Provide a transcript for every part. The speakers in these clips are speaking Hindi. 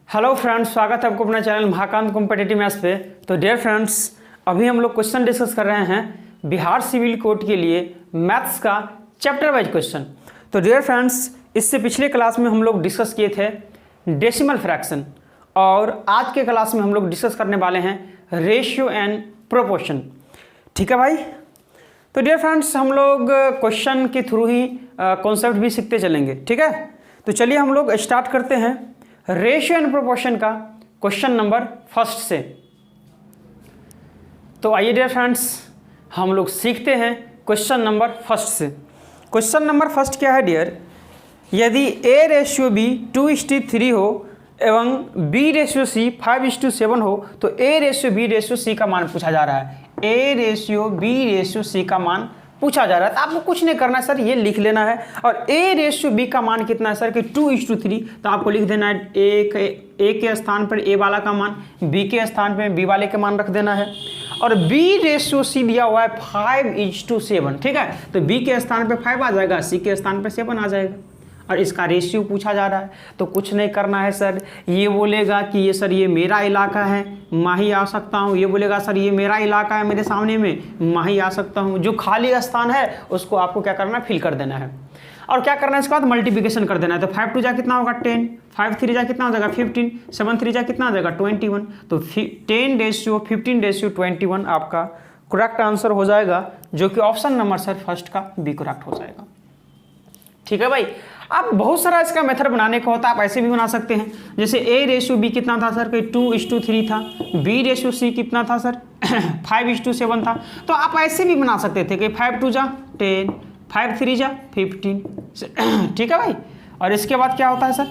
हेलो फ्रेंड्स, स्वागत है आपको अपना चैनल महाकांत कॉम्पिटिटिव मैथ्स पे। तो डियर फ्रेंड्स, अभी हम लोग क्वेश्चन डिस्कस कर रहे हैं बिहार सिविल कोड के लिए मैथ्स का चैप्टर वाइज क्वेश्चन। तो डियर फ्रेंड्स, इससे पिछले क्लास में हम लोग डिस्कस किए थे डेसिमल फ्रैक्शन, और आज के क्लास में हम लोग डिस्कस करने वाले हैं रेशियो एंड प्रोपोर्शन। ठीक है भाई। तो डियर फ्रेंड्स, हम लोग क्वेश्चन के थ्रू ही कॉन्सेप्ट भी सीखते चलेंगे। ठीक है, तो चलिए हम लोग स्टार्ट करते हैं रेशियो एंड प्रोपोर्शन का क्वेश्चन नंबर फर्स्ट से। तो आइए डियर फ्रेंड्स, हम लोग सीखते हैं क्वेश्चन नंबर फर्स्ट से। क्वेश्चन नंबर फर्स्ट क्या है डियर? यदि a रेशियो b 2:3 हो एवं b रेशियो c 5:7 हो तो a ratio b ratio c का मान पूछा जा रहा है। a ratio b ratio c का मान पूछा जा रहा है। तो आपको कुछ नहीं करना है सर, ये लिख लेना है। और a रेशियो b का मान कितना है सर कि 2:3, तो आपको लिख देना है a के स्थान पर a वाला का मान, b के स्थान पर b वाले के मान रख देना है। और b रेशियो c दिया हुआ है 5:7। ठीक है, तो b के स्थान पे 5 आ जाएगा, c के स्थान पे 7 आ जाएगा, और इसका रेशियो पूछा जा रहा है। तो कुछ नहीं करना है सर, ये बोलेगा कि ये सर ये मेरा इलाका है, मैं ही आ सकता हूँ। ये बोलेगा सर ये मेरा इलाका है, मेरे सामने में, मैं ही आ सकता हूँ। जो खाली स्थान है उसको आपको क्या करना है, फिल कर देना है। और क्या करना है, इसके बाद मल्टीप्लिकेशन कर देना है। तो 5 2 जा कितना होगा 10, 5 3 जा कितना हो जाएगा 15, 7 3 जा कितना हो जाएगा 21। तो 10 रेशियो 15 रेशियो 21 आपका करेक्ट आंसर हो जाएगा, जो कि ऑप्शन नंबर सर फर्स्ट का बी करेक्ट हो जाएगा। ठीक है भाई। अब बहुत सारा इसका मेथड बनाने का होता है, आप ऐसे भी बना सकते हैं। जैसे a रेशियो b कितना था सर कि 2:3 था, b रेशियो c कितना था सर 5:7 था। तो आप ऐसे भी बना सकते थे कि 5 2 जा 10, 5 3 जा 15। ठीक है भाई। और इसके बाद क्या होता है सर,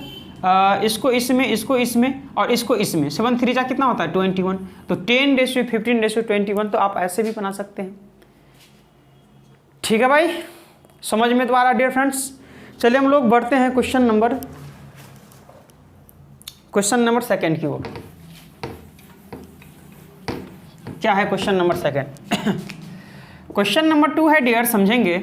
इसको इसमें, इसको इसमें और इसको इसमें, 7 3 जा कितना होता है 21। तो 10 रेशियो 15 रेशियो 21, तो आप ऐसे भी बना सकते हैं। ठीक है भाई, समझ में तो आ रहा डियर फ्रेंड्स। चलिए हम लोग बढ़ते हैं क्वेश्चन नंबर सेकंड की ओर। क्या है question number second? Question number 2 है डियर, समझेंगे।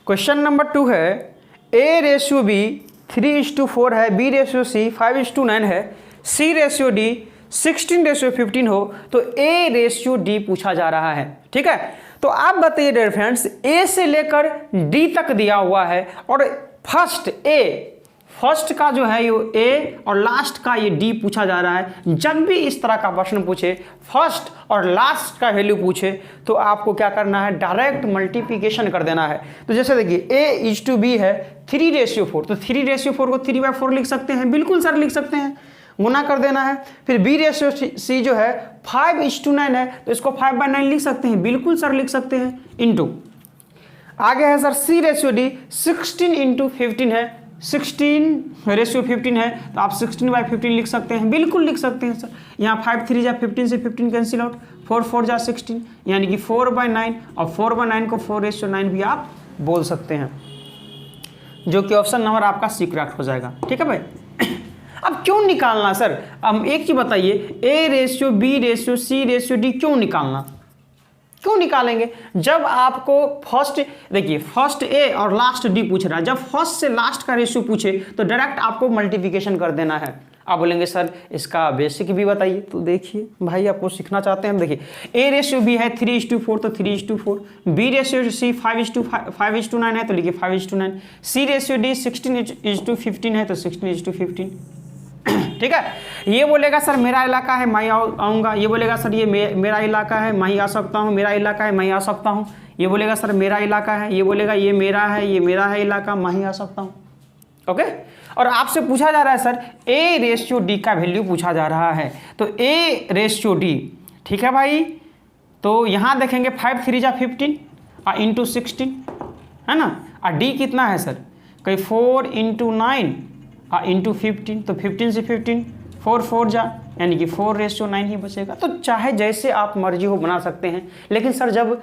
क्वेश्चन नंबर 2 है a रेशियो b 3:4 है, b रेशियो c 5:9 है, c रेशियो d 16:15 हो तो a रेशियो d पूछा जा रहा है। ठीक है, तो आप बताइए डियर फ्रेंड्स, a से लेकर d तक दिया हुआ है, और फर्स्ट का जो है ये a और लास्ट का ये d पूछा जा रहा है। जब भी इस तरह का प्रश्न पूछे, फर्स्ट और लास्ट का वैल्यू पूछे, तो आपको क्या करना है, डायरेक्ट मल्टीप्लिकेशन कर देना है। तो जैसे देखिए a:b है 3:4, तो 3:4 को 3/4 लिख सकते हैं, बिल्कुल सर लिख सकते हैं, गुना कर देना है। फिर b रेशियो c जो है 5:9 है, तो इसको 5/9 लिख सकते हैं, बिल्कुल सर लिख सकते हैं, इनटू आगे है सर c रेशियो d 16:15 है, 16:15 है, तो आप 16/15 लिख सकते हैं, बिल्कुल लिख सकते हैं सर। यहाँ 5 3 जा 15 से 15 कैंसिल आउट, 4 4 जा 16, यानी कि 4/9, और 4/9 को 4:9 भी आप बोल सकते हैं, जो कि ऑप्शन नंबर आपका सी करेक्ट हो जाएगा। ठीक है भाई। अब क्यों निकालना सर, हम एक चीज बताइए, a ratio b ratio c ratio d क्यों निकालना, क्यों निकालेंगे? जब आपको फर्स्ट, देखिए फर्स्ट a और लास्ट d पूछ रहा है, जब फर्स्ट से लास्ट का रेशियो पूछे तो डायरेक्ट आपको मल्टीप्लिकेशन कर देना है। आप बोलेंगे सर इसका बेसिक भी बताइए, तो देखिए भाई आपको सीखना चाहते हैं हम। देखिए a रेशियो b है 3:4, तो 3:4, b रेशियो c 5:9 है, तो लिखिए 5:9, c रेशियो d 16:15 है, तो 16:15। ठीक है, ये बोलेगा सर मेरा इलाका है, मैं आऊँगा। ये बोलेगा सर ये मेरा इलाका है, मैं ही आ सकता हूँ, मेरा इलाका है, मैं ही आ सकता हूँ। ये बोलेगा सर मेरा इलाका है, ये बोलेगा ये मेरा है इलाका, मैं ही आ सकता हूँ। ओके, और आपसे पूछा जा रहा है सर a रेशियो d का वैल्यू पूछा जा रहा है, तो a रेशियो d। ठीक है भाई, तो यहाँ देखेंगे 5 3 जा 15 और इंटू 16 है ना, और d कितना है सर कहीं 4 × 9 और इंटू 15, तो 15 से 15 4 4 जा, यानी कि 4:9 ही बचेगा। तो चाहे जैसे आप मर्जी हो बना सकते हैं, लेकिन सर जब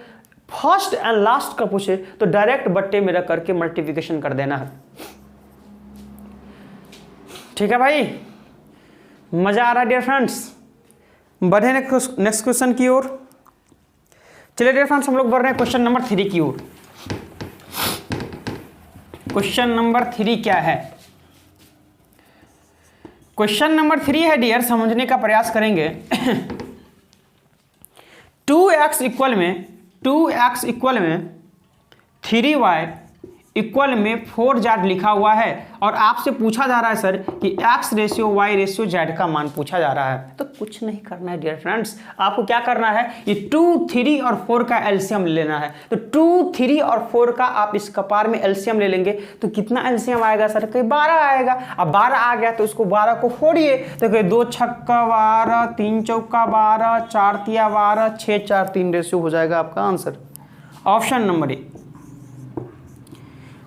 फर्स्ट एंड लास्ट का पूछे तो डायरेक्ट बट्टे में रख करके मल्टीप्लिकेशन कर देना है। ठीक है भाई, मजा आ रहा है डियर फ्रेंड्स। बढ़े नेक्स्ट क्वेश्चन की ओर। चलिए डियर फ्रेंड्स, हम लोग बढ़ रहे हैं क्वेश्चन नंबर 3 की ओर। क्वेश्चन नंबर 3 क्या है? क्वेश्चन नंबर 3 है डियर, समझने का प्रयास करेंगे। 2x इक्वल में 3y इक्वल में 4z लिखा हुआ है और आपसे पूछा जा रहा है सर कि x ratio y ratio z का मान पूछा जा रहा है। तो कुछ नहीं करना है डियर फ्रेंड्स, आपको क्या करना है, ये 2, 3 और 4 का एलसीएम लेना है। तो 2, 3 और 4 का आप इस कपार में एलसीएम ले लेंगे तो कितना एलसीएम आएगा सर? कहीं 12 आएगा। अब 12 आ गया तो उसको 12 को फोड़िए तो कहीं 2 छक्का 12, 3 चौका 12, 4 तिया 12, 6 4 3 रेशियो हो जाएगा आपका आंसर। Option number A.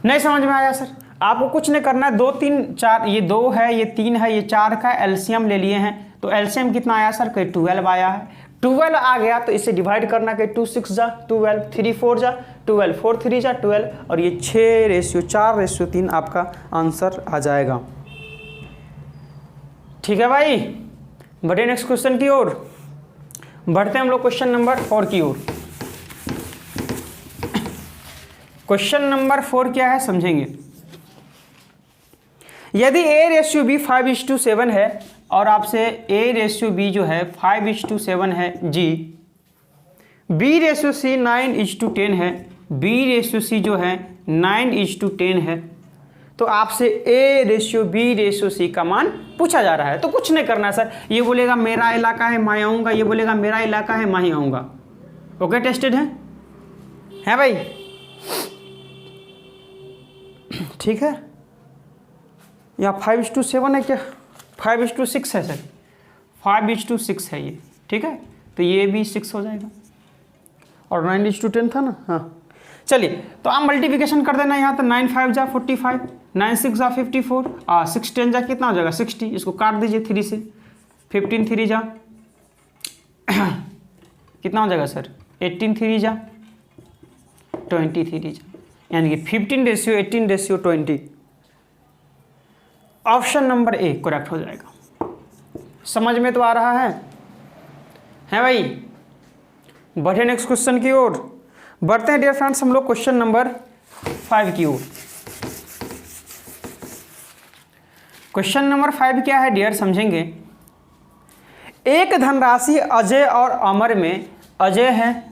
नहीं समझ में आया सर? आपको कुछ नहीं करना है, 2, 3, 4, ये 2 है, ये 3 है, ये 4 का एलसीएम ले लिए हैं। तो एलसीएम कितना आया सर? कहीं 12 आया है। 12 आ गया तो इसे डिवाइड करना कि 2 6 जा 12, 3 4 जा 12, 4 3 जा 12 और ये 6 रेशियो 4 रेशियो 3 आपका आंसर आ जाएगा। ठीक है भाई, बढ़े नेक्स्ट क्वेश्चन की ओर। बढ़ते हैं हम लोग क्वेश्चन नंबर 4 की ओर। क्वेश्चन नंबर 4 क्या है समझेंगे। यदि a रेशियो b 5:7 है और आपसे a रेशियो b जो है 5:7 है g, b रेशियो c 9:10 है, b रेशियो c जो है 9:10 है, तो आपसे a ratio b ratio c का मान पूछा जा रहा है। तो कुछ नहीं करना है सर, ये बोलेगा मेरा इलाका है मैं आऊँगा, ये बोलेगा मेरा इलाका है मैं ही आऊँगा। ओके, टेस्टेड है भाई? ठीक है, या 5:7 है क्या? 5:6 है सर, 5:6 है ये। ठीक है, तो ये भी 6 हो जाएगा और 9:10 था ना। हाँ चलिए, तो आप मल्टीप्लिकेशन कर देना यहाँ तो 9 5 जा 45, 9 6 जा 54, 6 10 जा कितना हो जाएगा 60। इसको काट दीजिए 3 से, 15 3 जा कितना हो जाएगा सर? 18 3 जा 23 जा, यानी कि 15:18:20। ऑप्शन नंबर ए करेक्ट हो जाएगा। समझ में तो आ रहा है भाई? बढ़े नेक्स्ट क्वेश्चन की ओर। बढ़ते हैं डियर फ्रेंड्स हम लोग क्वेश्चन नंबर 5 की ओर। क्वेश्चन नंबर 5 क्या है डियर समझेंगे। एक धनराशि अजय और अमर में, अजय है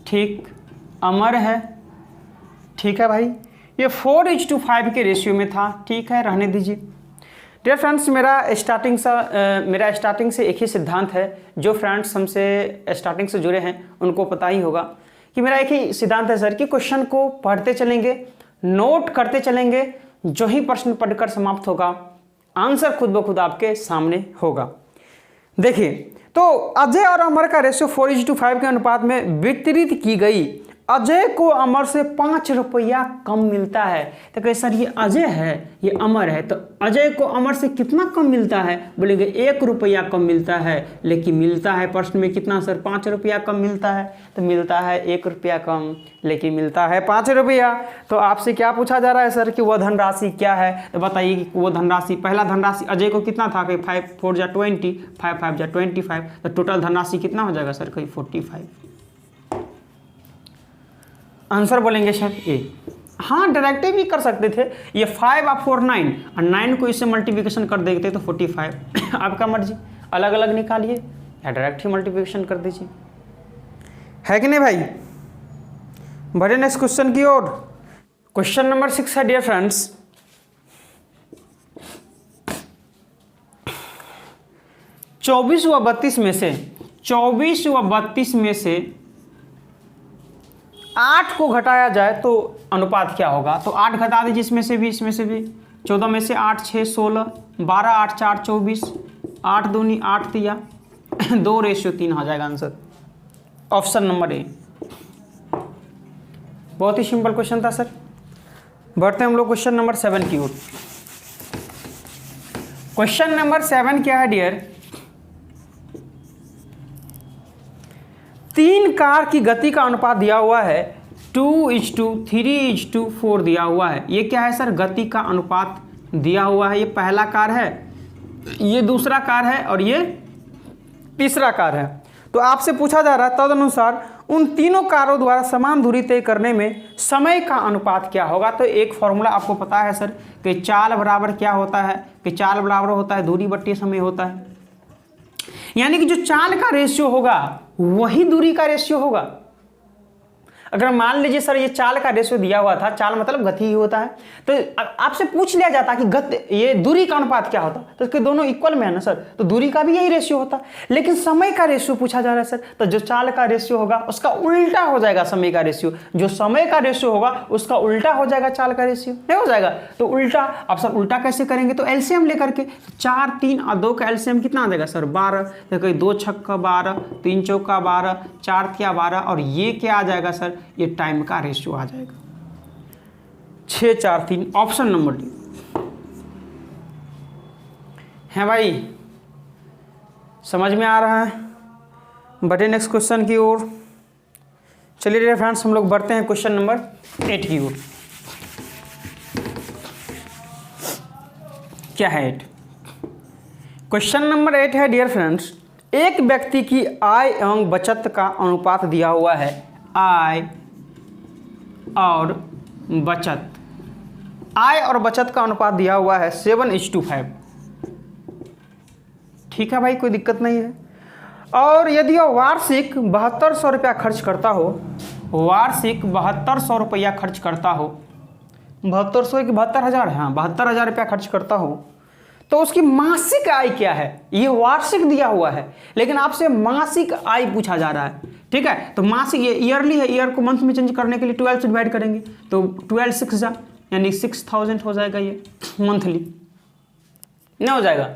ठीक, अमर है ठीक है भाई, ये 4:5 के रेशियो में था। ठीक है, रहने दीजिए डियर फ्रेंड्स। मेरा स्टार्टिंग से एक ही सिद्धांत है, जो फ्रेंड्स हमसे स्टार्टिंग से जुड़े हैं उनको पता ही होगा कि मेरा एक ही सिद्धांत है सर कि क्वेश्चन को पढ़ते चलेंगे, नोट करते चलेंगे, जो ही प्रश्न पढ़कर समाप्त होगा आंसर खुद ब खुद आपके सामने होगा। देखिए, तो अजय और अमर का रेशियो 4:5 के अनुपात में वितरित की गई। अजय को अमर से 5 रुपया कम मिलता है। तो कहे सर ये अजय है ये अमर है, तो अजय को अमर से कितना कम मिलता है? बोलेंगे 1 रुपया कम मिलता है। लेकिन मिलता है प्रश्न में कितना सर? 5 रुपया कम मिलता है। तो मिलता है 1 रुपया कम, लेकिन मिलता है 5 रुपया। तो आपसे क्या पूछा जा रहा है सर कि वह धनराशि क्या है? तो बताइए कि वो धनराशि, पहला धनराशि अजय को कितना था कि 5 4 जा 20, 5 5 जा 25, तो टोटल धनराशि कितना हो जाएगा सर? कहीं 45। आंसर बोलेंगे सर ए। हाँ, डायरेक्ट भी कर सकते थे, ये 5 और 4 9 और 9 को इससे मल्टीप्लिकेशन कर देते तो 45। आपका मर्जी, अलग अलग निकालिए या डायरेक्ट ही मल्टीप्लिकेशन कर दीजिए, है कि नहीं भाई? बढ़े नेक्स्ट क्वेश्चन की ओर। क्वेश्चन नंबर 6 है डियर फ्रेंड्स। चौबीस व 32 में से 8 को घटाया जाए तो अनुपात क्या होगा? तो 8 घटा दीजिए इसमें से भी, इसमें से भी। 14 में से 8 6 16, 12 8 4 24, 8 दूनी 8 तिया 2:3 हो जाएगा आंसर। Option number A. बहुत ही सिंपल क्वेश्चन था सर। बढ़ते हैं हम लोग क्वेश्चन नंबर 7 की ओर। क्वेश्चन नंबर 7 क्या है डियर? 3 कार की गति का अनुपात दिया हुआ है 2:3:4 दिया हुआ है। ये क्या है सर? गति का अनुपात दिया हुआ है। ये पहला कार है, ये दूसरा कार है और ये तीसरा कार है। तो आपसे पूछा जा रहा है तदनुसार उन तीनों कारों द्वारा समान दूरी तय करने में समय का अनुपात क्या होगा। तो एक फॉर्मूला आपको पता है सर कि चाल बराबर क्या होता है, कि चाल बराबर होता है दूरी बट्टी समय होता है, यानी कि जो चाल का रेशियो होगा वही दूरी का रेशियो होगा। अगर मान लीजिए सर ये चाल का रेशियो दिया हुआ था, चाल मतलब गति ही होता है, तो आपसे पूछ लिया जाता कि गति ये दूरी का अनुपात क्या होता, तो इसके दोनों इक्वल में है ना सर, तो दूरी का भी यही रेशियो होता। लेकिन समय का रेशियो पूछा जा रहा है सर, तो जो चाल का रेशियो होगा उसका उल्टा हो जाएगा समय का रेशियो, जो समय का रेशियो होगा उसका उल्टा हो जाएगा चाल का रेशियो, नहीं हो जाएगा। तो उल्टा, अब सर उल्टा कैसे करेंगे, तो एलसीएम लेकर के 4 3 और 2 का एलसीएम कितना आ जाएगा सर 12, तो कहीं 2 छक्का 12, 3 चौका 12, 4 तिया 12, और ये क्या आ जाएगा सर, ये टाइम का रेशियो आ जाएगा। 6 4 3 ऑप्शन नंबर डी है भाई, समझ में आ रहा है। बढ़े नेक्स्ट क्वेश्चन की ओर। चलिए डियर फ्रेंड्स हम लोग बढ़ते हैं क्वेश्चन नंबर 8 की ओर। क्या है 8? क्वेश्चन नंबर 8 है डियर फ्रेंड्स, एक व्यक्ति की आय एवं बचत का अनुपात दिया हुआ है, आय और बचत, आय और बचत का अनुपात दिया हुआ है 7:5। ठीक है भाई, कोई दिक्कत नहीं है। और यदि वह वार्षिक 7200 रुपया खर्च करता हो, वार्षिक 7200 रुपया खर्च करता हो, 7200 की 72,000 है, हाँ 72,000 रुपया खर्च करता हो, तो उसकी मासिक आय क्या है। ये वार्षिक दिया हुआ है लेकिन आपसे मासिक आय पूछा जा रहा है, ठीक है। तो मासिक, ये ईयरली है, ईयर को मंथ में चेंज करने के लिए 12 से डिवाइड करेंगे, तो 12 6,000 यानी 6,000 हो जाएगा ये मंथली, नहीं हो जाएगा।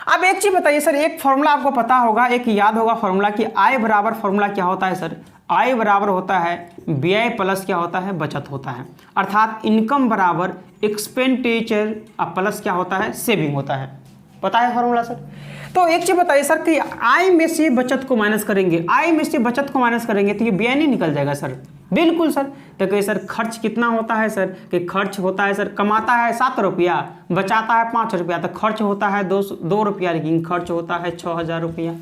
अब एक चीज बताइए सर, एक फॉर्मूला आपको पता होगा, एक याद होगा फॉर्मूला कि आय बराबर फॉर्मूला क्या होता है सर, आय बराबर होता है व्यय प्लस क्या होता है, बचत होता है, अर्थात इनकम बराबर एक्सपेंडिचर प्लस क्या होता है, सेविंग होता है। पता है फॉर्मूला सर। तो एक चीज बताइए सर कि आय में से बचत को माइनस करेंगे, आय में से बचत को माइनस करेंगे तो ये व्यय नहीं निकल जाएगा सर। बिल्कुल सर। तो कहिए सर खर्च कितना होता है सर, कि खर्च होता है सर, कमाता है 7 रुपया, बचाता है 5 रुपया, तो खर्च होता है 2 रुपया, लेकिन खर्च होता है 6,000 रुपया।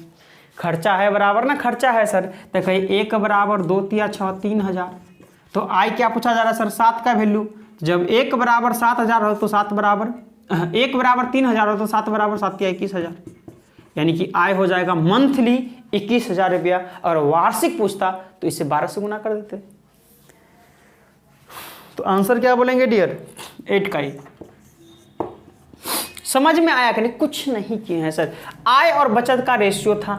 खर्चा है बराबर ना खर्चा है सर, तो कहिए 1 बराबर 2 तिया 6 3,000। तो आय क्या पूछा जा रहा है सर, 7 का वैल्यू। जब 1 बराबर 7,000 हो तो 7 बराबर 1 बराबर 3,000 हो तो 7 बराबर 7 तिया 21,000, यानी कि आय हो जाएगा मंथली 21,000 रुपया। और वार्षिक पूछता तो इसे 12 से गुना कर देते। तो आंसर क्या बोलेंगे डियर, 8 का ही। समझ में आया कि नहीं, कुछ नहीं किए हैं सर। आय और बचत का रेशियो था,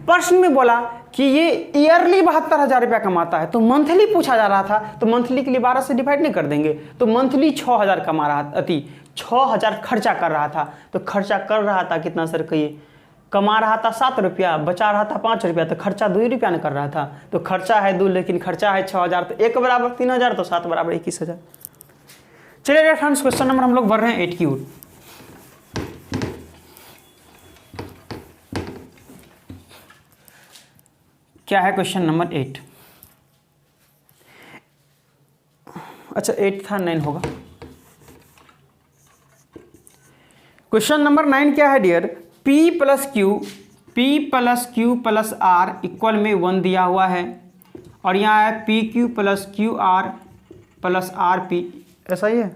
प्रश्न में बोला कि ये ईयरली 72,000 रुपया कमाता है, तो मंथली पूछा जा रहा था, तो मंथली के लिए 12 से डिवाइड नहीं कर देंगे, तो मंथली 6,000 कमा रहा था, 6,000 खर्चा कर रहा था। तो खर्चा कर रहा था कितना सर, कहिए, कमा रहा था 7 रुपया, बचा रहा था 5 रुपया, तो खर्चा 2 रुपया न कर रहा था। तो खर्चा है 2 लेकिन खर्चा है 6,000, तो 1 बराबर 3,000, तो 7 बराबर 21,000। चलिए फ्रेंड्स क्वेश्चन नंबर हम लोग बढ़ रहे हैं 8 की ओर। क्या है क्वेश्चन नंबर 8? अच्छा 8 था, 9 होगा। क्वेश्चन नंबर 9 क्या है dear, P plus Q plus R equal में 1 दिया हुआ है, और यहाँ है PQ plus QR plus RP, ऐसा ही है,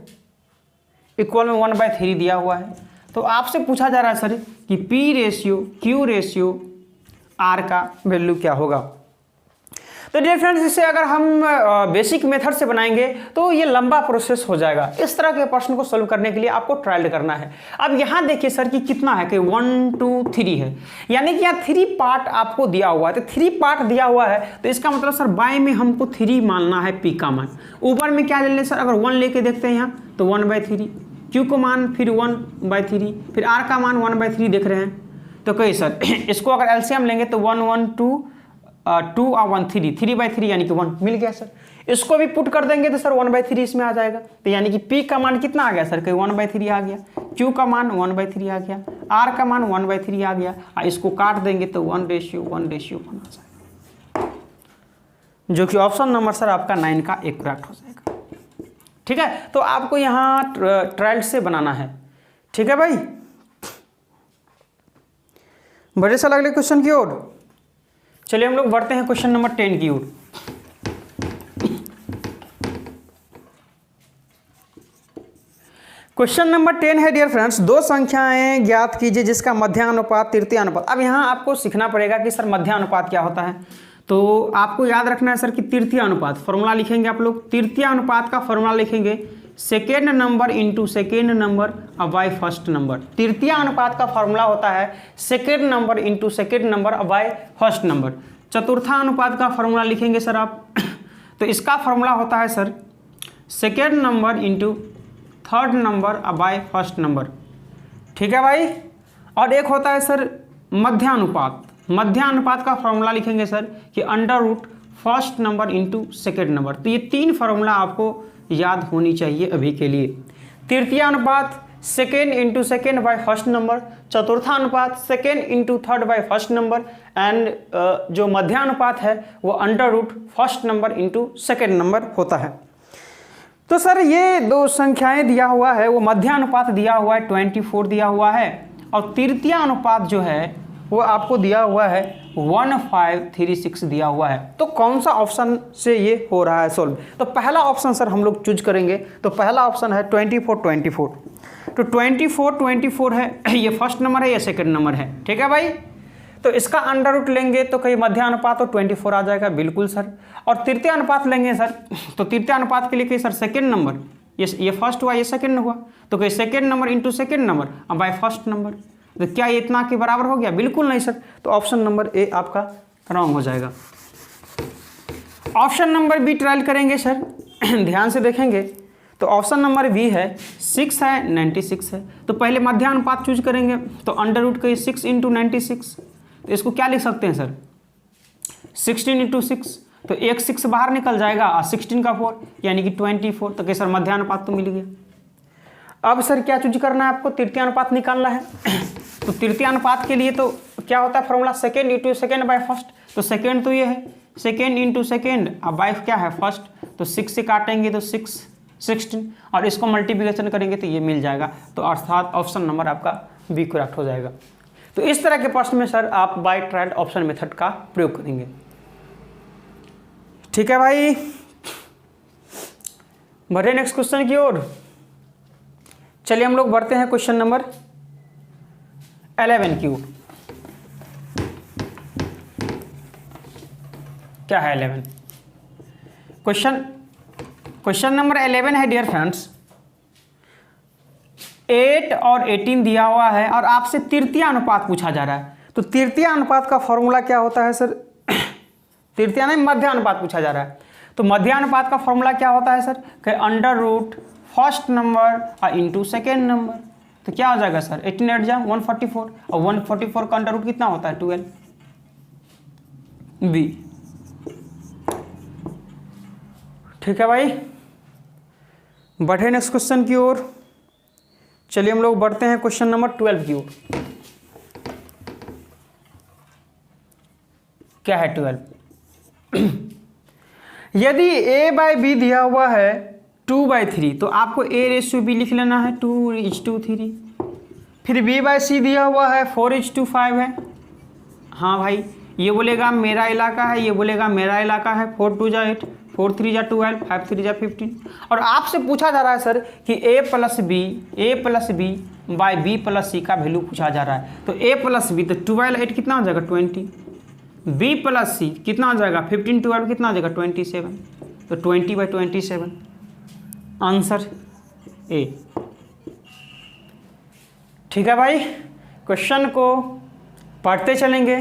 इक्वल में 1/3 दिया हुआ है। तो आपसे पूछा जा रहा है सर कि P ratio Q ratio R का वैल्यू क्या होगा। तो डियर फ्रेंड्स इसे अगर हम बेसिक मेथड से बनाएंगे तो ये लंबा प्रोसेस हो जाएगा। इस तरह के प्रश्न को सोल्व करने के लिए आपको ट्रायल करना है। अब यहाँ देखिए सर कि कितना है, कि 1 2 3 है, यानी कि यहाँ 3 पार्ट आपको दिया हुआ है। तो 3 पार्ट दिया हुआ है तो इसका मतलब सर बाय में हमको 3 मानना है P का मान। ऊपर में क्या ले लें सर, अगर 1 लेके देखते हैं यहाँ तो 1/3, Q को मान फिर 1/3, फिर R का मान 1/3 देख रहे हैं। तो कहिए सर इसको अगर एलसीएम लेंगे तो 1 1 2 2 और 1 3, 3/3 यानी कि 1 मिल गया सर। इसको भी पुट कर देंगे तो सर 1/3 इसमें आ जाएगा। तो यानी कि P का मान कितना आ गया सर, कहीं 1/3 आ गया, Q का मान 1/3 आ गया, R का मान 1/3 आ गया, और इसको काट देंगे तो 1:1:1 आ जाएगा, जो कि ऑप्शन नंबर सर आपका 9 का एक्यूरेट हो जाएगा। ठीक है, तो आपको यहाँ ट्रायल से बनाना है। ठीक है भाई, बड़े साल अगले क्वेश्चन की ओर। चलिए हम लोग बढ़ते हैं क्वेश्चन नंबर 10 की ओर। क्वेश्चन नंबर 10 है डियर फ्रेंड्स, दो संख्याएं ज्ञात कीजिए जिसका मध्यानुपात तृतीयानुपात। अब यहाँ आपको सीखना पड़ेगा कि सर मध्यानुपात क्या होता है। तो आपको याद रखना है सर कि तृतीयानुपात फॉर्मूला लिखेंगे आप लोग। तृतीयानुपात का फॉर्मूला लिखेंगे second number into second number by first number. तृतीयानुपात का फॉर्मूला होता है second number into second number by first number. चतुर्थानुपात का फॉर्मूला लिखेंगे सर आप तो इसका फॉर्मूला होता है sir second number into third number by first number. ठीक है भाई। और एक होता है सर मध्यानुपात। मध्यानुपात का फॉर्मूला लिखेंगे सर कि under root first number into second number. तो ये तीन फार्मूला आपको याद होनी चाहिए अभी के लिए। तृतीयानुपात second into second by first number, चतुर्थानुपात second into third by first number and जो मध्यानुपात है वो under root first number into second number होता है। तो सर ये दो संख्याएं दिया हुआ है, वो मध्यानुपात दिया हुआ है 24 दिया हुआ है और तृतीयानुपात जो है वो आपको दिया हुआ है 1536 दिया हुआ है। तो कौन सा ऑप्शन से ये हो रहा है सॉल्व? तो पहला ऑप्शन सर हम लोग चूज करेंगे। तो पहला ऑप्शन है 24। तो 24 है, ये फर्स्ट नंबर है, ये सेकंड नंबर है। ठीक है भाई। तो इसका अंडर रूट लेंगे तो कहीं मध्यानुपात तो 24 आ जाएगा, बिल्कुल सर। और तृतीय अनुपात लेंगे सर तो तृतीय अनुपात के लिए कहीं सर सेकेंड नंबर, ये फर्स्ट हुआ, ये सेकेंड हुआ, तो कहीं second number into second number अब बाय फर्स्ट नंबर। तो क्या ये इतना के बराबर हो गया? बिल्कुल नहीं सर। तो ऑप्शन नंबर ए आपका रॉन्ग हो जाएगा। ऑप्शन नंबर बी ट्रायल करेंगे सर ध्यान से देखेंगे तो ऑप्शन नंबर बी है 6 है 96 है। तो पहले मध्यानुपात चूज करेंगे तो अंडर रूट का 6 इंटू 96, तो इसको क्या लिख सकते हैं सर 16 इंटू 6, तो एक 6 बाहर निकल जाएगा और 16 का 4 यानी कि 24। तो कैसे सर मध्यानुपात तो मिल गया। अब सर क्या चूज करना है आपको? तृतीय अनुपात निकालना है तो तृतीय अनुपात के लिए तो क्या होता है formula second into second by first. तो सेकेंड तो ये है सेकेंड इंटू सेकेंड, अब बाय क्या है फर्स्ट, तो 6 से काटेंगे तो 6 16 और इसको मल्टीप्लिकेशन करेंगे तो ये मिल जाएगा। तो अर्थात ऑप्शन नंबर आपका बी करेक्ट हो जाएगा। तो इस तरह के प्रश्न में सर आप बाय ट्रायल ऑप्शन मेथड का प्रयोग करेंगे। ठीक है भाई, बढ़े नेक्स्ट क्वेश्चन की ओर। चलिए हम लोग बढ़ते हैं क्वेश्चन नंबर 11 की ओर। क्या है 11? क्वेश्चन नंबर 11 है डियर फ्रेंड्स, 8 और 18 दिया हुआ है और आपसे तृतीय अनुपात पूछा जा रहा है। तो तृतीय अनुपात का फॉर्मूला क्या होता है सर? तृतीय नहीं, मध्य अनुपात पूछा जा रहा है। तो मध्य अनुपात का फॉर्मूला क्या होता है सर? कि under root first number into second number. तो क्या हो जाएगा सर 18 8 जा 144 और 144 का अंडर रूट कितना होता है 12 बी। ठीक है भाई, बढ़े नेक्स्ट क्वेश्चन की ओर। चलिए हम लोग बढ़ते हैं क्वेश्चन नंबर 12 की ओर। क्या है 12? यदि a बाय बी दिया हुआ है 2/3 तो आपको a/b लिख लेना है 2:3। फिर b बाय सी दिया हुआ है 4:5 है। हाँ भाई, ये बोलेगा मेरा इलाका है, ये बोलेगा मेरा इलाका है। 4 2 जा 8, 4 3 जा 12, 5 3 जा 15। और आपसे पूछा जा रहा है सर कि a plus B by b plus C का वैल्यू पूछा जा रहा है। तो a प्लस बी तो 12 8 कितना हो जाएगा 20, b प्लस सी कितना हो जाएगा 15 12 कितना हो जाएगा 27। तो 20/27 आंसर ए। ठीक है भाई, क्वेश्चन को पढ़ते चलेंगे,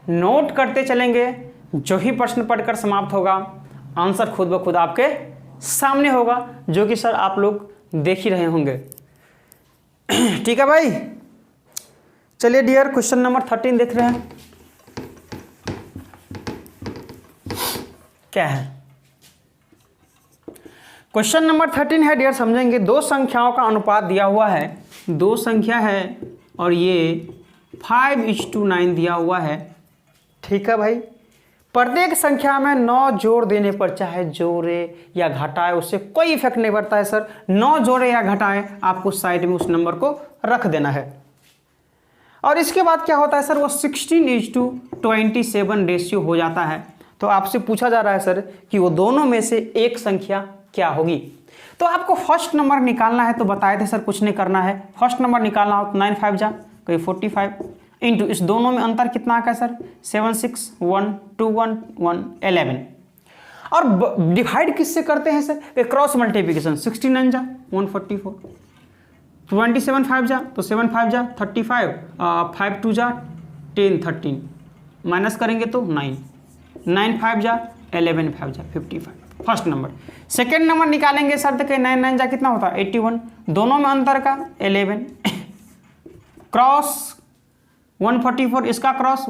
नोट करते चलेंगे। जो ही प्रश्न पढ़कर समाप्त होगा आंसर खुद ब खुद आपके सामने होगा, जो कि सर आप लोग देख ही रहे होंगे। ठीक है भाई, चलिए डियर क्वेश्चन नंबर 13 देख रहे हैं। क्या है क्वेश्चन नंबर 13 है डियर, समझेंगे। दो संख्याओं का अनुपात दिया हुआ है, दो संख्या है और ये 5:9 दिया हुआ है। ठीक है भाई, प्रत्येक संख्या में 9 जोड़ देने पर चाहे जोड़े या घटाए उससे कोई इफेक्ट नहीं पड़ता है सर। 9 जोड़े या घटाए आपको साइड में उस नंबर को रख देना है। और इसके बाद क्या होता है सर, वो 16:27 रेशियो हो जाता है। तो आपसे पूछा जा रहा है सर कि वो दोनों में से एक संख्या क्या होगी। तो आपको फर्स्ट नंबर निकालना है, तो बताए थे सर कुछ नहीं करना है, फर्स्ट नंबर निकालना हो तो 9 5 जा कोई 45 इंटू इस दोनों में अंतर कितना आ गया सर 7 6 1 2 1 1 11। और डिवाइड किससे करते हैं सर, क्रॉस मल्टीप्लिकेशन, 69 जा 144, 27 5 जा तो 7 5 जा 35, 5 2 जा 10 13, माइनस करेंगे तो 9 9 5 जा 11 5 जा 55, फर्स्ट नंबर। सेकेंड नंबर निकालेंगे सर तो 9 9 जा कितना होता है 81, दोनों में अंतर का 11, क्रॉस 144, इसका क्रॉस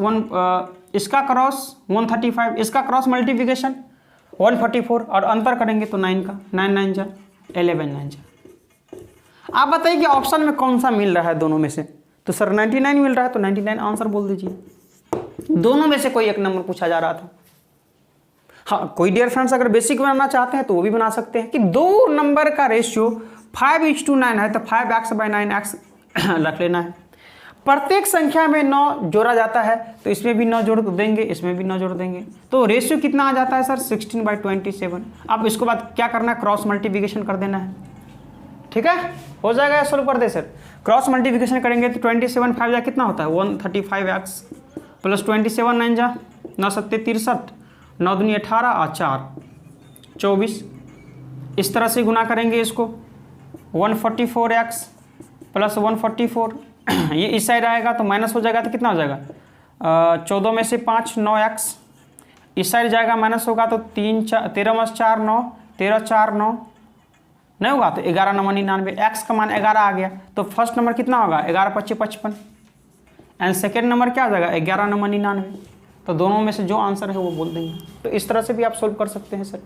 इसका क्रॉस 135, इसका क्रॉस मल्टीप्लिकेशन 144 और अंतर करेंगे तो 9 का 9 9 जा 11 9 जा। आप बताइए कि ऑप्शन में कौन सा मिल रहा है दोनों में से, तो सर 99 मिल रहा है, तो 99 आंसर बोल दीजिए। दोनों में से कोई एक नंबर पूछा जा रहा था। हाँ, कोई डियर फ्रेंड्स अगर बेसिक बनाना चाहते हैं तो वो भी बना सकते हैं कि दो नंबर का रेशियो 5:9 है तो 5x/9x रख लेना है। प्रत्येक संख्या में 9 जोड़ा जाता है तो इसमें भी 9 जोड़ देंगे, इसमें भी 9 जोड़ देंगे, तो रेशियो कितना आ जाता है सर 16/27। अब इसके बाद क्या करना है, क्रॉस मल्टीप्लिकेशन कर देना है। ठीक है, हो जाएगा या सोल्व कर दे सर। क्रॉस मल्टीप्लिकेशन करेंगे तो 27 5 जा कितना होता है 135x प्लस 27 9 जा 9 7 63, 9 दूनी 18 और 4 24, इस तरह से गुना करेंगे इसको 144x प्लस 144 ये इस साइड आएगा तो माइनस हो जाएगा तो कितना हो जाएगा 14 में से 5 9x, इस साइड जाएगा माइनस होगा तो 13 में 4 9 13 4 9 नहीं होगा तो 11 9 99, x का मान 11 आ गया तो फर्स्ट नंबर कितना होगा 11 25 55 एंड सेकेंड नंबर क्या आ जाएगा 11 9 99। तो दोनों में से जो आंसर है वो बोल देंगे। तो इस तरह से भी आप सोल्व कर सकते हैं सर।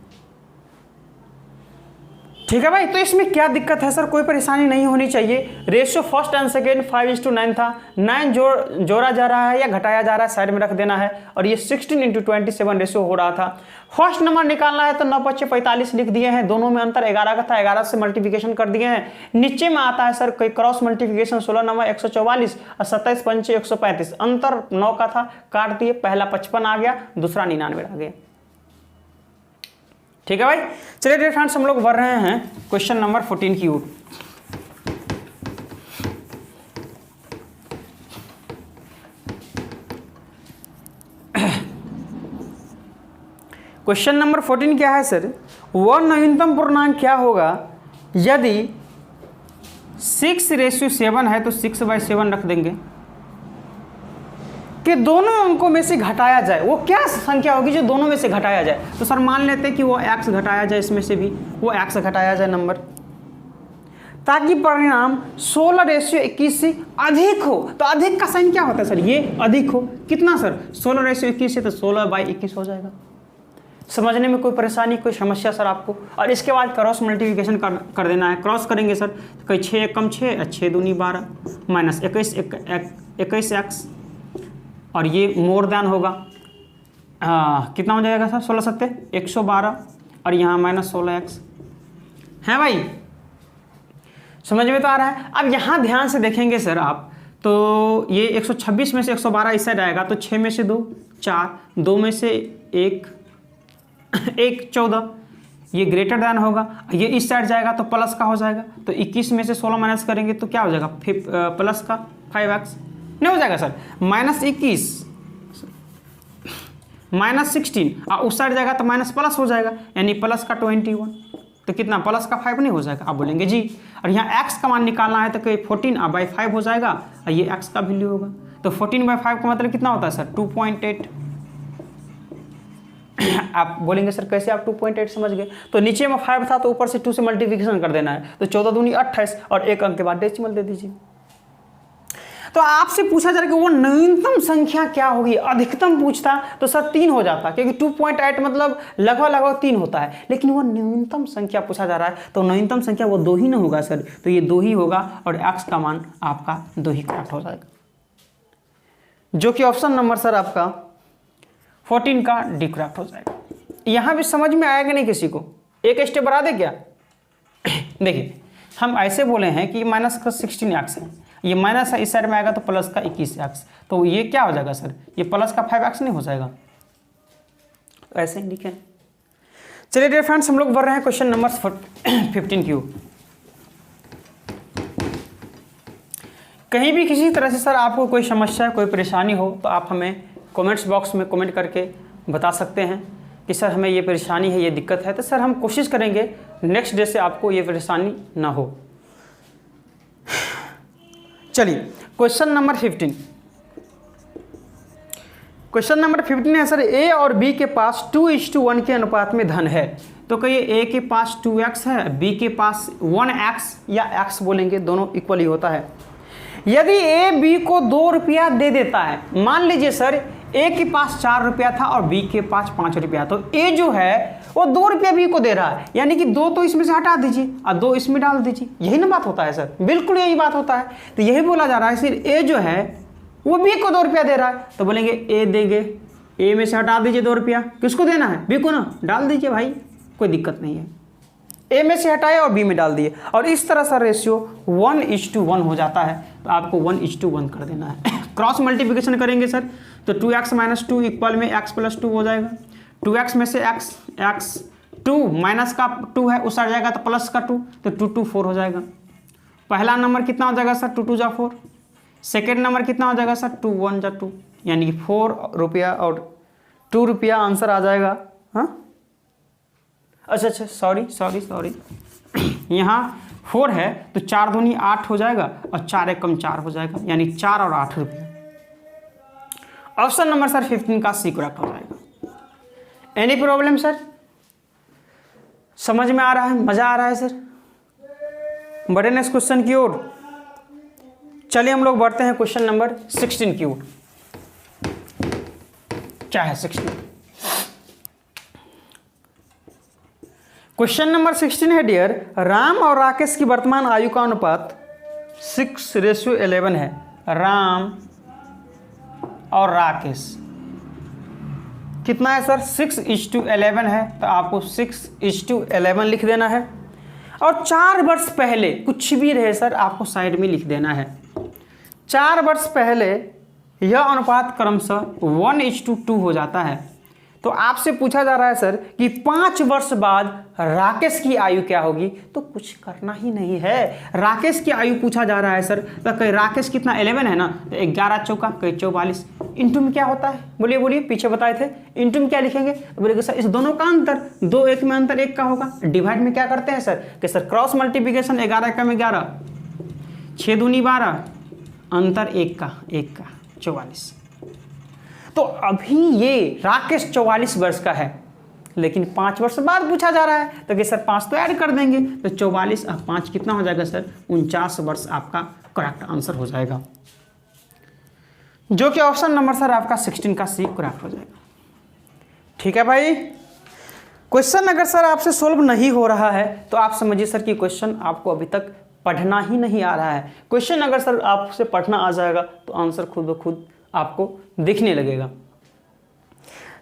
ठीक है भाई, तो इसमें क्या दिक्कत है सर, कोई परेशानी नहीं होनी चाहिए। रेशियो फर्स्ट एंड सेकेंड 5:9 था, 9 जोड़ा जा रहा है या घटाया जा रहा है साइड में रख देना है, और ये 16:27 रेशियो हो रहा था। फर्स्ट नंबर निकालना है तो 9 5 45 लिख दिए हैं, दोनों में अंतर 11 का था, 11 से मल्टीप्लिकेशन कर दिए हैं। नीचे में आता है सर कोई क्रॉस मल्टीप्लिकेशन 16 9 144 और 27 5 135, अंतर 9 का था, काट दिए, पहला 55 आ गया, दूसरा 99 आ गया। ठीक है भाई, चलिए डियर फ्रेंड्स हम लोग बढ़ रहे हैं क्वेश्चन नंबर 14 की ओर। क्वेश्चन नंबर 14 क्या है सर, वह नवीनतम पूर्णांक क्या होगा यदि 6:7 है तो 6/7 रख देंगे कि दोनों अंकों में से घटाया जाए। वो क्या संख्या होगी जो दोनों में से घटाया जाए, तो सर मान लेते हैं कि वो x घटाया जाए, इसमें से भी वो x घटाया जाए नंबर, ताकि परिणाम 16:21 से अधिक हो। तो अधिक का साइन क्या होता है सर, ये अधिक हो, कितना सर 16:21 से, तो 16/21 हो जाएगा। समझने में कोई परेशानी कोई समस्या सर आपको। और इसके बाद क्रॉस मल्टीप्लिकेशन कर देना है, क्रॉस करेंगे सर तो कहीं 6 कम 6 6 दूनी 12 माइनस 21x और ये मोर देन होगा कितना हो जाएगा सर 16 7 112 और यहाँ माइनस 16x है भाई, समझ में तो आ रहा है। अब यहाँ ध्यान से देखेंगे सर आप, तो ये 126 में से 112 इस साइड आएगा तो 6 में से 2 4, 2 में से 1 14, ये ग्रेटर देन होगा, ये इस साइड जाएगा तो प्लस का हो जाएगा, तो 21 में से 16 माइनस करेंगे तो क्या हो जाएगा प्लस का 5x नहीं हो जाएगा सर, -21 -16 और उस साइड जाएगा तो माइनस प्लस हो जाएगा, यानी प्लस का 21, तो कितना प्लस का 5 नहीं हो जाएगा, आप बोलेंगे जी। और यहाँ x का मान निकालना है तो कोई 14/5 हो जाएगा और ये x का वैल्यू होगा, तो 14/5 का मतलब कितना होता है सर 2.8। आप बोलेंगे सर कैसे आप 2.8 समझ गए, तो नीचे में 5 था तो ऊपर से 2 से मल्टीप्लिकेशन कर देना है, तो 14 दूनी 28 और एक अंक के बाद डेसिमल दे दीजिए। तो आपसे पूछा जा रहा है कि वो न्यूनतम संख्या क्या होगी, अधिकतम पूछता तो सर 3 हो जाता, क्योंकि 2.8 मतलब लगभग 3 होता है, लेकिन वो न्यूनतम संख्या पूछा जा रहा है तो न्यूनतम संख्या वो 2 ही ना होगा सर, तो ये 2 ही होगा और x का मान आपका 2 ही करेक्ट हो जाएगा, जो कि ऑप्शन नंबर सर आपका 14 का डी करेक्ट हो जाएगा। यहाँ भी समझ में आएगा नहीं किसी को, एक स्टेप बढ़ा दे क्या देखिए हम ऐसे बोले हैं कि -16x है, ये माइनस है, इस साइड में आएगा तो प्लस का 21x, तो ये क्या हो जाएगा सर, ये प्लस का 5x नहीं हो जाएगा, ऐसे ही लिखें। चलिए डियर फ्रेंड्स, हम लोग बढ़ रहे हैं क्वेश्चन नंबर 15 क्यू। कहीं भी किसी तरह से सर आपको कोई समस्या, कोई परेशानी हो तो आप हमें कमेंट्स बॉक्स में कमेंट करके बता सकते हैं कि सर हमें ये परेशानी है, ये दिक्कत है, तो सर हम कोशिश करेंगे नेक्स्ट डे से आपको ये परेशानी ना हो। चलिए क्वेश्चन नंबर 15। क्वेश्चन नंबर 15 है सर, ए और बी के पास 2:1 के अनुपात में धन है। तो कहिए ए के पास 2x है, बी के पास 1x या x बोलेंगे, दोनों इक्वल ही होता है। यदि ए बी को 2 रुपया दे देता है, मान लीजिए सर ए के पास 4 रुपया था और बी के पास 5 रुपया, तो ए जो है वो 2 रुपया बी को दे रहा है, यानी कि 2 तो इसमें से हटा दीजिए और 2 इसमें डाल दीजिए, यही ना बात होता है सर, बिल्कुल यही बात होता है। तो यही बोला जा रहा है सर, ए जो है वो बी को 2 रुपया दे रहा है, तो बोलेंगे ए देंगे, ए में से हटा दीजिए 2 रुपया, किसको देना है, बी को ना, डाल दीजिए भाई, कोई दिक्कत नहीं है, ए में से हटाए और बी में डाल दिए, और इस तरह सा रेशियो 1:1 हो जाता है। तो आपको 1:1 कर देना है। क्रॉस मल्टीप्लिकेशन करेंगे सर, तो 2x - 2 इक्वल में x + 2 हो जाएगा। 2x में से x 2 माइनस का 2 है, उस आ जाएगा तो प्लस का 2, तो 2 2 4 हो जाएगा। पहला नंबर कितना हो जाएगा सर, 2 2 जा 4। सेकेंड नंबर कितना हो जाएगा सर, 2 1 जा 2, यानी कि 4 रुपया और 2 रुपया आंसर आ जाएगा। हाँ अच्छा सॉरी यहाँ 4 है तो 4 दूनी 8 हो जाएगा और 4 एक कम 4 हो जाएगा, यानी 4 और 8 रुपये। ऑप्शन नंबर सर 15 का सी करेक्ट हो जाएगा। एनी प्रॉब्लम सर, समझ में आ रहा है, मजा आ रहा है सर? बढ़े नेक्स्ट क्वेश्चन की ओर। चलिए हम लोग बढ़ते हैं क्वेश्चन नंबर 16 की ओर। क्या है 16? क्वेश्चन नंबर 16 है डियर, राम और राकेश की वर्तमान आयु का अनुपात 6:11 है। राम और राकेश कितना है सर, 6:11 है, तो आपको 6:11 लिख देना है। और 4 वर्ष पहले कुछ भी रहे सर, आपको साइड में लिख देना है। 4 वर्ष पहले यह अनुपात क्रमशः 1:2 हो जाता है। तो आपसे पूछा जा रहा है सर कि 5 वर्ष बाद राकेश की आयु क्या होगी, तो कुछ करना ही नहीं है। राकेश की आयु पूछा जा रहा है सर, तो कहीं राकेश कितना 11 है ना, तो 11 चौका कहीं 44, इंटू में क्या होता है, बोलिए पीछे बताए थे, इंटू में क्या लिखेंगे, तो बोलेंगे सर इस दोनों का अंतर 2 1 में अंतर 1 का होगा। डिवाइड में क्या करते हैं सर कि सर क्रॉस मल्टीप्लिकेशन, 11 का में 11, 6 दूनी 12, अंतर 1 का 44। तो अभी ये राकेश 44 वर्ष का है, लेकिन 5 वर्ष बाद पूछा जा रहा है, तो कि सर 5 तो ऐड कर देंगे, तो 44 और 5 कितना हो जाएगा सर, 49 वर्ष आपका करेक्ट आंसर हो जाएगा, जो कि ऑप्शन नंबर सर आपका 16 का सी करेक्ट हो जाएगा। ठीक है भाई, क्वेश्चन अगर सर आपसे सोल्व नहीं हो रहा है तो आप समझिए सर कि क्वेश्चन आपको अभी तक पढ़ना ही नहीं आ रहा है। क्वेश्चन अगर सर आपसे पढ़ना आ जाएगा तो आंसर खुद ब खुद आपको दिखने लगेगा।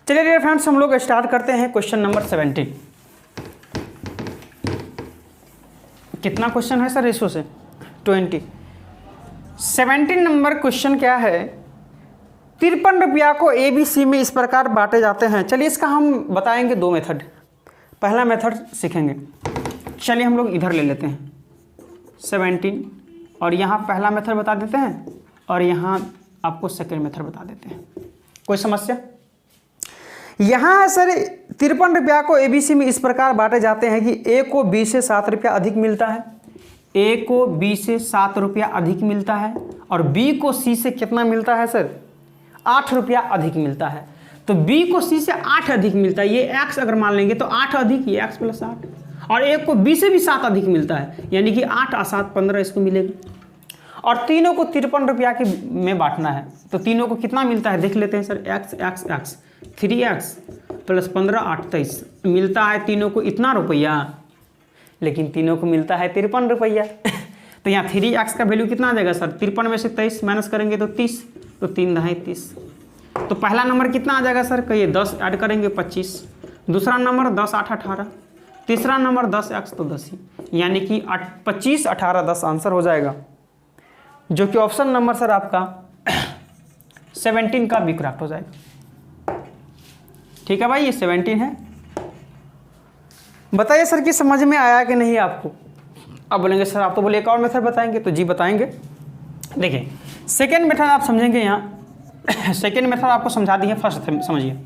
चलिए डियर फ्रेंड्स, हम लोग स्टार्ट करते हैं क्वेश्चन नंबर 17। कितना क्वेश्चन है सर रेशो से, 20। 17 नंबर क्वेश्चन क्या है, 53 रुपया को ABC में इस प्रकार बांटे जाते हैं। चलिए इसका हम बताएंगे 2 मेथड। पहला मेथड सीखेंगे, चलिए हम लोग इधर ले लेते हैं 17, और यहाँ पहला मेथड बता देते हैं और यहाँ आपको सेकेंड मेथड बता देते हैं। कोई समस्या? यहाँ है सर 53 रुपया को ABC में इस प्रकार बांटे जाते हैं कि A को B से 7 रुपया अधिक मिलता है, A को B से 7 रुपया अधिक मिलता है, और B को C से कितना मिलता है सर, 8 रुपया अधिक मिलता है। तो B को C से 8 अधिक मिलता है, ये x अगर मान लेंगे तो 8 अधिक ये x + 8, और A को B से भी 7 अधिक मिलता है, यानी कि 8 और 7 15 इसको मिलेगा, और तीनों को 53 रुपया के में बांटना है। तो तीनों को कितना मिलता है देख लेते हैं सर, x 3x + 15 8 23 मिलता है तीनों को इतना रुपया, लेकिन तीनों को मिलता है 53 रुपया। तो यहाँ 3x का वैल्यू कितना आ जाएगा सर, 53 में से 23 माइनस करेंगे तो 30, तो 3 × 30। तो पहला नंबर कितना आ जाएगा सर, कहिए 10 ऐड करेंगे 25, दूसरा नंबर 10 8 18, तीसरा नंबर 10x तो 10 ही, यानी कि 25 18 10 आंसर हो जाएगा। जो कि ऑप्शन नंबर सर आपका 17 का बी करेक्ट हो जाएगा। ठीक है भाई, ये 17 है। बताइए सर कि समझ में आया कि नहीं आपको। अब बोलेंगे सर आप तो बोले एक और मेथड बताएंगे, तो जी बताएंगे। देखिए सेकेंड मेथड आप समझेंगे यहाँ। सेकेंड मेथड आपको समझा दिए, फर्स्ट समझिए।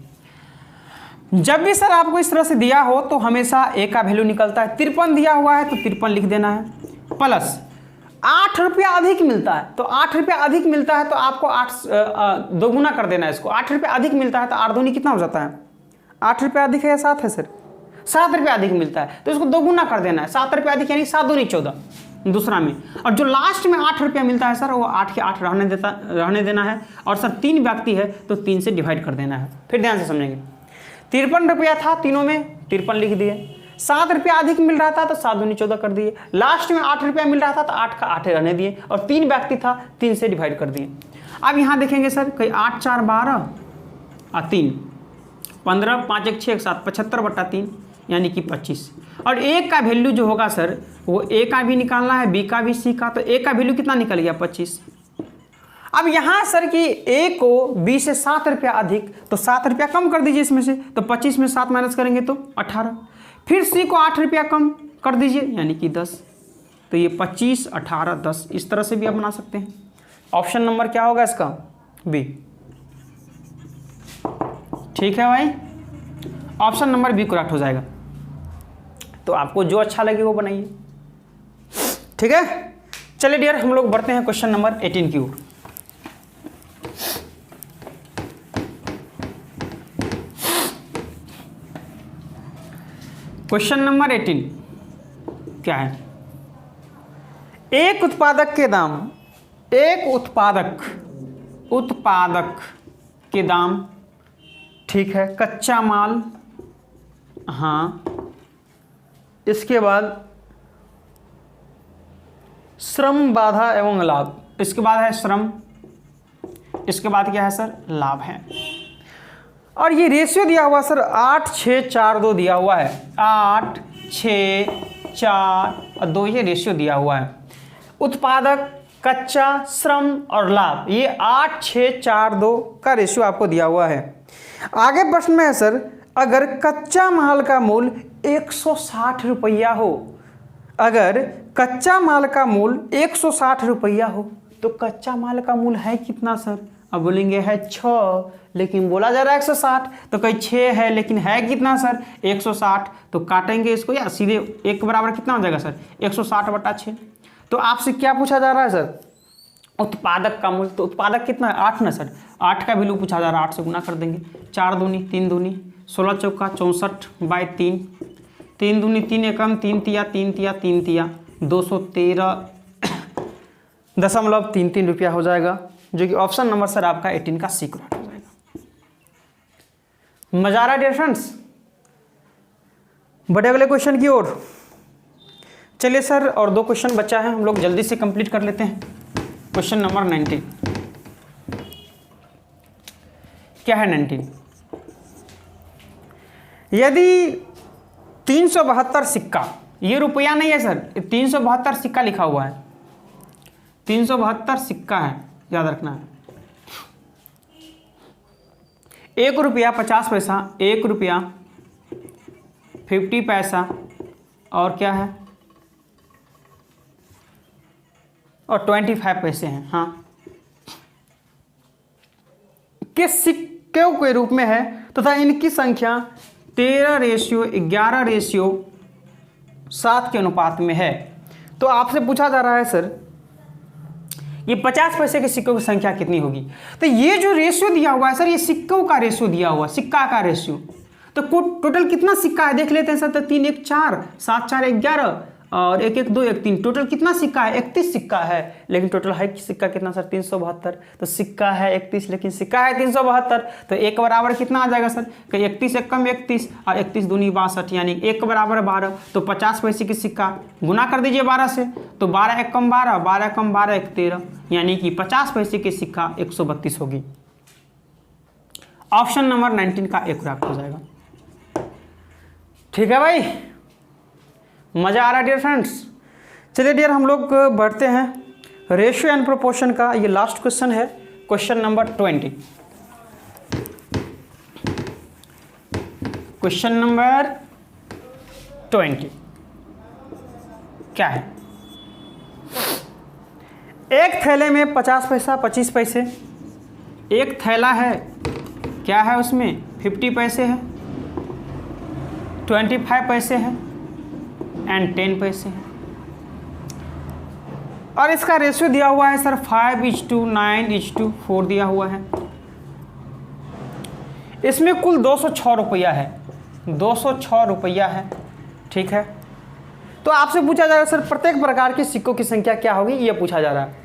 जब भी सर आपको इस तरह से दिया हो तो हमेशा ए का वैल्यू निकलता है। 53 दिया हुआ है तो 53 लिख देना है, प्लस 8 रुपया अधिक मिलता है तो 8 रुपया अधिक मिलता है तो आपको 8 दोगुना कर देना है इसको। 8 रुपया अधिक मिलता है तो 8 दूनी कितना हो जाता है? 8 रुपया अधिक है या 7 है सर? 7 रुपया अधिक मिलता है तो इसको दोगुना कर देना है। 7 रुपया अधिक यानी 7 दूनी 14 दूसरा में। और जो लास्ट में 8 रुपया मिलता है सर वो 8 के 8 रहने देना है। और सर 3 व्यक्ति है तो 3 से डिवाइड कर देना है। फिर ध्यान से समझेंगे। 53 रुपया था, तीनों में 53 लिख दिए। 7 रुपया अधिक मिल रहा था तो 7 दूनी 14 कर दिए। लास्ट में 8 रुपया मिल रहा था तो 8 का 8 रहने दिए। और 3 व्यक्ति था, 3 से डिवाइड कर दिए। अब यहाँ देखेंगे सर कहीं 8 4 12 और 3 15 5 1 6 1 7 75/3 यानी कि 25। और ए का वैल्यू जो होगा सर वो ए का भी निकालना है, बी का भी, सी का। तो ए का वैल्यू कितना निकल गया? 25। अब यहाँ सर कि ए को बी से 7 रुपया अधिक तो 7 रुपया कम कर दीजिए इसमें से। तो 25 में 7 माइनस करेंगे तो 18। फिर सी को 8 रुपया कम कर दीजिए यानी कि 10। तो ये 25 18 10 इस तरह से भी आप बना सकते हैं। ऑप्शन नंबर क्या होगा इसका? बी। ठीक है भाई, ऑप्शन नंबर बी करेक्ट हो जाएगा। तो आपको जो अच्छा लगे वो बनाइए। ठीक है, चलिए डियर हम लोग बढ़ते हैं क्वेश्चन नंबर 18 की ओर। क्वेश्चन नंबर 18 क्या है? एक उत्पादक के दाम, एक उत्पादक के दाम, ठीक है, कच्चा माल, हाँ, इसके बाद श्रम बाधा एवं लाभ, इसके बाद है श्रम, इसके बाद क्या है सर? लाभ है। और ये रेशियो दिया हुआ सर 8 6 4 2 दिया हुआ है। 8 6 4 और 2 ये रेशियो दिया हुआ है। उत्पादक, कच्चा, श्रम और लाभ, ये 8 6 4 2 का रेशियो आपको दिया हुआ है। आगे प्रश्न में है सर अगर कच्चा माल का मूल्य 160 रुपया हो, अगर कच्चा माल का मूल्य 160 रुपया हो तो कच्चा माल का मूल्य है कितना सर? अब बोलेंगे है 6, लेकिन बोला जा रहा है 160, तो कहीं 6 है लेकिन है कितना सर? 160। तो काटेंगे इसको या सीधे 1 के बराबर कितना हो जाएगा सर? 160/6। तो आपसे क्या पूछा जा रहा है सर? उत्पादक का मूल्य। तो उत्पादक कितना है? 8 ना सर? 8 का वैल्यू पूछा जा रहा है, 8 से गुना कर देंगे। 4 दूनी 3 दूनी 16 चौका 64/3, 3 दूनी 3 एकम 3 तिया 3 तिया 3 तिया 213.33 रुपया हो जाएगा, जो कि ऑप्शन नंबर सर आपका 18 का सी करेक्ट हो जाएगा। मजा आ रहा है डियर फ्रेंड्स? बढ़े अगले क्वेश्चन की ओर। चलिए सर और 2 क्वेश्चन बचा है, हम लोग जल्दी से कंप्लीट कर लेते हैं। क्वेश्चन नंबर 19 क्या है? 19 यदि 372 सिक्का, ये रुपया नहीं है सर, 372 सिक्का लिखा हुआ है, 372 सिक्का है, याद रखना है। 1 रुपया 50 पैसा, 1 रुपया 50 पैसा और क्या है? और 25 पैसे हैं, हाँ, के सिक्कों के रूप में है तथा इनकी संख्या 13:11:7 के अनुपात में है। तो आपसे पूछा जा रहा है सर ये 50 पैसे के सिक्कों की संख्या कितनी होगी? तो ये जो रेशियो दिया हुआ है सर, ये सिक्कों का रेशियो दिया हुआ, सिक्का का रेशियो। तो टोटल कितना सिक्का है देख लेते हैं सर। तो 3 1 4 7 4 11 और 1 1 2 1 3, टोटल कितना सिक्का है? 31 सिक्का है। लेकिन टोटल है सिक्का कितना सर? 372। तो सिक्का है 31 लेकिन सिक्का है 372। तो 1 बराबर कितना आ जाएगा सर? 31 1 कम 31 और 31 दूनी 62 यानी 1 बराबर 12। तो 50 पैसे की सिक्का गुना कर दीजिए 12 से, तो 12 1 कम 12, 12 कम 12 1 13, यानी कि 50 पैसे की सिक्का 132 होगी। ऑप्शन नंबर 19 का एक करेक्ट हो जाएगा। ठीक है भाई, मज़ा आ रहा है डियर फ्रेंड्स? चलिए डियर हम लोग बढ़ते हैं रेशियो एंड प्रोपोर्शन का ये लास्ट क्वेश्चन है, क्वेश्चन नंबर 20। क्वेश्चन नंबर 20 क्या है? एक थैले में 50 पैसा 25 पैसे, एक थैला है, क्या है उसमें 50 पैसे है, 25 पैसे है एंड 10 पैसे है, और इसका रेशियो दिया हुआ है सर 5:9:4 दिया हुआ है। इसमें कुल 206 रुपया है, 206 रुपया है, ठीक है। तो आपसे पूछा जा रहा है सर प्रत्येक प्रकार के सिक्कों की संख्या क्या होगी, ये पूछा जा रहा है।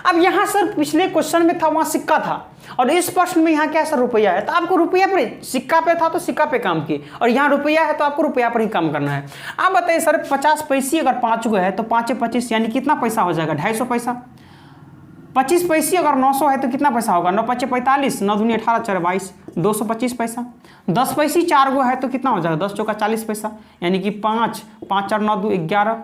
अब यहाँ सर पिछले क्वेश्चन में था वहाँ सिक्का था, और इस प्रश्न में यहाँ क्या है सर रुपया है, तो आपको रुपया पर, सिक्का पे था तो सिक्का पे काम किए, और यहाँ रुपया है तो आपको रुपया पर ही काम करना है। आप बताइए सर 50 पैसे अगर 5 गो है तो 5 25 यानी कितना पैसा हो जाएगा, 250 पैसा। 25 पैसे अगर 900 है तो कितना पैसा होगा, 9 5 45, 9 दूनी 18 4 22, 225 पैसा। 10 पैसे 4 गो है तो कितना हो जाएगा, 10 चौका 40 पैसा, यानी कि 5 5 4 9 2 11,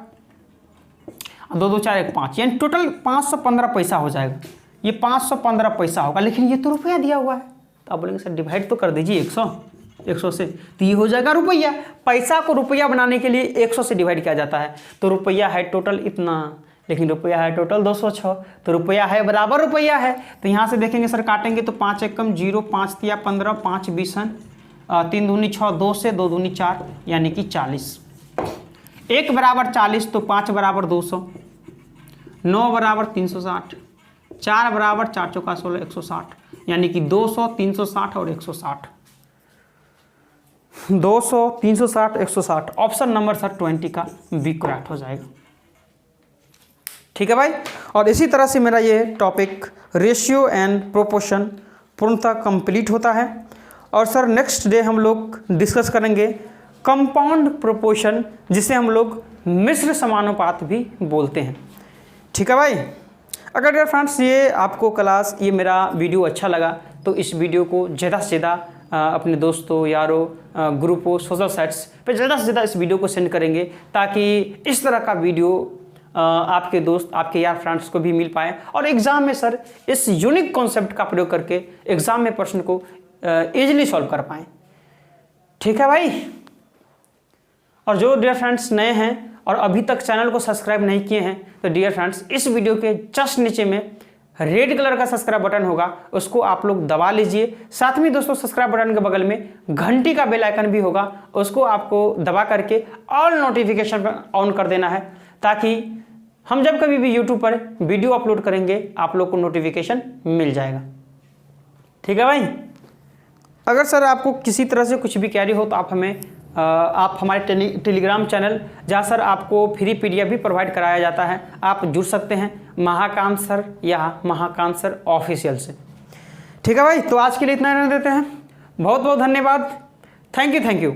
2 2 4 1 5, यानी टोटल 515 पैसा हो जाएगा। ये 515 पैसा होगा, लेकिन ये तो रुपया दिया हुआ है। तो आप बोलेंगे सर डिवाइड तो कर दीजिए 100 से, तो ये हो जाएगा रुपया। पैसा को रुपया बनाने के लिए 100 से डिवाइड किया जाता है, तो रुपया है टोटल इतना, लेकिन रुपया है टोटल 206, तो रुपया है बराबर रुपया है। तो यहाँ से देखेंगे सर काटेंगे तो 5 एकम 0, 5 तिया 15, 5 20, 3 दूनी 6, 2 से 2 दूनी 4, यानी कि 40। 1 बराबर 40 तो 5 बराबर 200, 9 बराबर 360, 4 बराबर 4 चौका 16 160, यानी कि 200 360 और 160, 200 360 160। ऑप्शन नंबर सर 20 का बी करेक्ट हो जाएगा, ठीक है भाई। और इसी तरह से मेरा ये टॉपिक रेशियो एंड प्रोपोर्शन पूर्णतः कंप्लीट होता है। और सर नेक्स्ट डे हम लोग डिस्कस करेंगे कंपाउंड प्रोपोर्शन, जिसे हम लोग मिश्र समानुपात भी बोलते हैं, ठीक है भाई। अगर डियर फ्रेंड्स ये आपको क्लास, ये मेरा वीडियो अच्छा लगा तो इस वीडियो को ज़्यादा से ज़्यादा अपने दोस्तों, यारों, ग्रुपों, सोशल साइट्स पे ज़्यादा से ज़्यादा इस वीडियो को सेंड करेंगे, ताकि इस तरह का वीडियो आपके दोस्त, आपके यार फ्रेंड्स को भी मिल पाए, और एग्ज़ाम में सर इस यूनिक कॉन्सेप्ट का प्रयोग करके एग्ज़ाम में प्रश्न को ईजिली सॉल्व कर पाएँ, ठीक है भाई। और जो डियर फ्रेंड्स नए हैं और अभी तक चैनल को सब्सक्राइब नहीं किए हैं, तो डियर फ्रेंड्स इस वीडियो के जस्ट नीचे में रेड कलर का सब्सक्राइब बटन होगा, उसको आप लोग दबा लीजिए। साथ में दोस्तों सब्सक्राइब बटन के बगल में घंटी का बेल आइकन भी होगा, उसको आपको दबा करके ऑल नोटिफिकेशन पर ऑन कर देना है, ताकि हम जब कभी भी यूट्यूब पर वीडियो अपलोड करेंगे आप लोग को नोटिफिकेशन मिल जाएगा, ठीक है भाई। अगर सर आपको किसी तरह से कुछ भी क्वेरी हो तो आप हमारे टेलीग्राम चैनल, जहाँ सर आपको फ्री PDF भी प्रोवाइड कराया जाता है, आप जुड़ सकते हैं महाकांत सर या महाकांत सर ऑफिशियल से, ठीक है भाई। तो आज के लिए इतना रहने देते हैं, बहुत बहुत धन्यवाद, थैंक यू।